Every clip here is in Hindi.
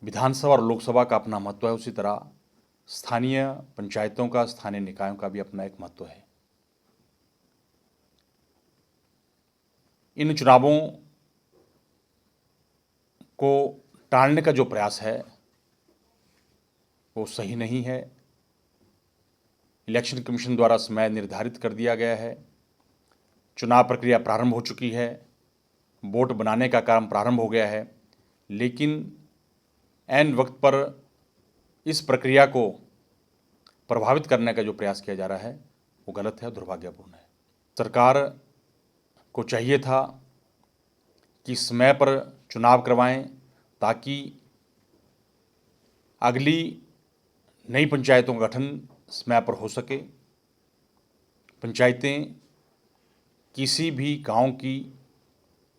विधानसभा और लोकसभा का अपना महत्व है, उसी तरह स्थानीय पंचायतों का, स्थानीय निकायों का भी अपना एक महत्व है। इन चुनावों को टालने का जो प्रयास है वो सही नहीं है। इलेक्शन कमीशन द्वारा समय निर्धारित कर दिया गया है, चुनाव प्रक्रिया प्रारंभ हो चुकी है, वोट बनाने का काम प्रारंभ हो गया है, लेकिन ऐन वक्त पर इस प्रक्रिया को प्रभावित करने का जो प्रयास किया जा रहा है वो गलत है, दुर्भाग्यपूर्ण है। सरकार को चाहिए था कि समय पर चुनाव करवाएं ताकि अगली नई पंचायतों का गठन समय पर हो सके। पंचायतें किसी भी गांव की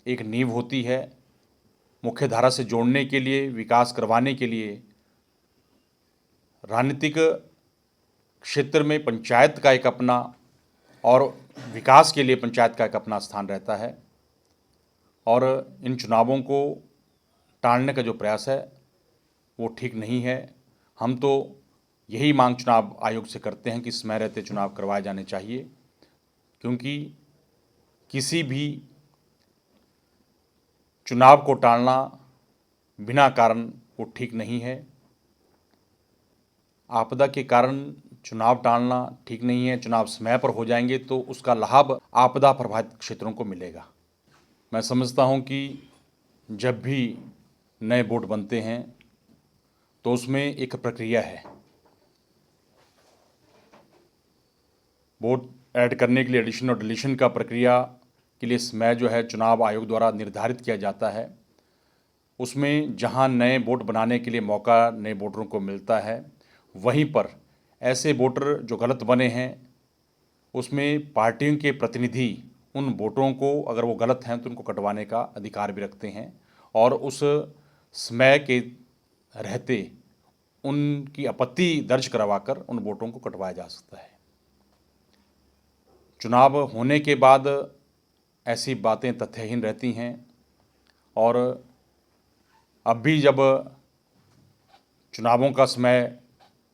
एक नींव होती है, मुख्य धारा से जोड़ने के लिए, विकास करवाने के लिए राजनीतिक क्षेत्र में पंचायत का एक अपना और विकास के लिए पंचायत का एक अपना स्थान रहता है। और इन चुनावों को टालने का जो प्रयास है वो ठीक नहीं है। हम तो यही मांग चुनाव आयोग से करते हैं कि समय रहते चुनाव करवाए जाने चाहिए, क्योंकि किसी भी चुनाव को टालना बिना कारण वो ठीक नहीं है। आपदा के कारण चुनाव टालना ठीक नहीं है। चुनाव समय पर हो जाएंगे तो उसका लाभ आपदा प्रभावित क्षेत्रों को मिलेगा। मैं समझता हूं कि जब भी नए बोर्ड बनते हैं तो उसमें एक प्रक्रिया है। बोर्ड ऐड करने के लिए एडिशन और डिलीशन का प्रक्रिया के लिए समय जो है चुनाव आयोग द्वारा निर्धारित किया जाता है। उसमें जहां नए वोट बनाने के लिए मौका नए वोटरों को मिलता है, वहीं पर ऐसे वोटर जो गलत बने हैं उसमें पार्टियों के प्रतिनिधि उन वोटरों को, अगर वो गलत हैं तो उनको कटवाने का अधिकार भी रखते हैं और उस समय के रहते उनकी आपत्ति दर्ज करवाकर उन वोटों को कटवाया जा सकता है। चुनाव होने के बाद ऐसी बातें तथ्यहीन रहती हैं और अब भी जब चुनावों का समय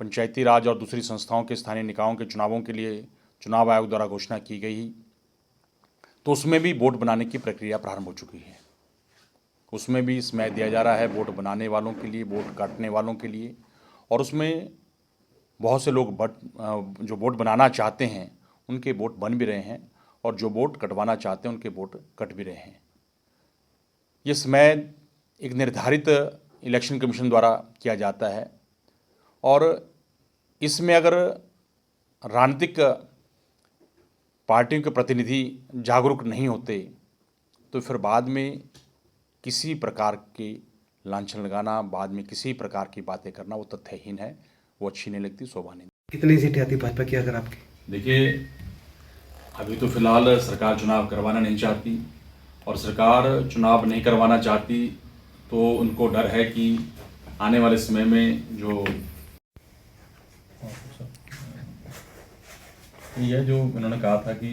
पंचायती राज और दूसरी संस्थाओं के स्थानीय निकायों के चुनावों के लिए चुनाव आयोग द्वारा घोषणा की गई तो उसमें भी वोट बनाने की प्रक्रिया प्रारंभ हो चुकी है। उसमें भी समय दिया जा रहा है वोट बनाने वालों के लिए, वोट काटने वालों के लिए, और उसमें बहुत से लोग जो वोट बनाना चाहते हैं उनके वोट बन भी रहे हैं और जो वोट कटवाना चाहते हैं उनके वोट कट भी रहे हैं। ये समय एक निर्धारित इलेक्शन कमीशन द्वारा किया जाता है और इसमें अगर राजनीतिक पार्टियों के प्रतिनिधि जागरूक नहीं होते तो फिर बाद में किसी प्रकार के लांछन लगाना, बाद में किसी प्रकार की बातें करना वो तथ्यहीन है, वो अच्छी नहीं लगती, शोभा नहीं। कितनी सीटें आती भाजपा की अगर आपकी? देखिए, अभी तो फिलहाल सरकार चुनाव करवाना नहीं चाहती और सरकार चुनाव नहीं करवाना चाहती तो उनको डर है कि आने वाले समय में जो उन्होंने कहा था कि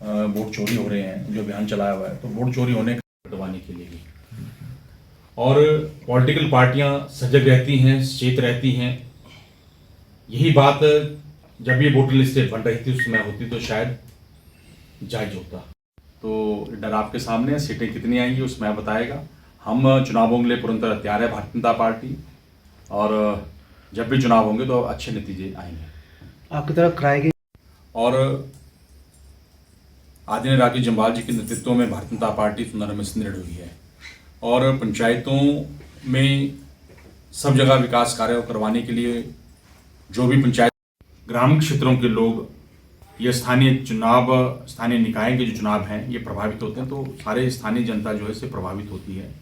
वोट चोरी हो रहे हैं, जो अभियान चलाया हुआ है, तो वोट चोरी होने का कटवाने के लिए भी और पॉलिटिकल पार्टियां सजग रहती हैं, सचेत रहती हैं। यही बात जब ये वोटर लिस्ट बन रही थी उस समय होती तो शायद जायज होता। तो डर आपके सामने है, सीटें कितनी आएंगी उसमें बताएगा। हम चुनावों के लिए पूर्णतः तैयार है भारतीय जनता पार्टी, और जब भी चुनाव होंगे तो अच्छे नतीजे आएंगे। आपकी तरफ कराएगी और आदरणीय राकेश जम्वाल जी के नेतृत्व में भारतीय जनता पार्टी सुंदर से दृढ़ हुई है और पंचायतों में सब जगह विकास कार्य करवाने के लिए जो भी पंचायत ग्रामीण क्षेत्रों के लोग, ये स्थानीय निकाय के जो चुनाव हैं ये प्रभावित होते हैं तो सारे स्थानीय जनता जो है इससे प्रभावित होती है।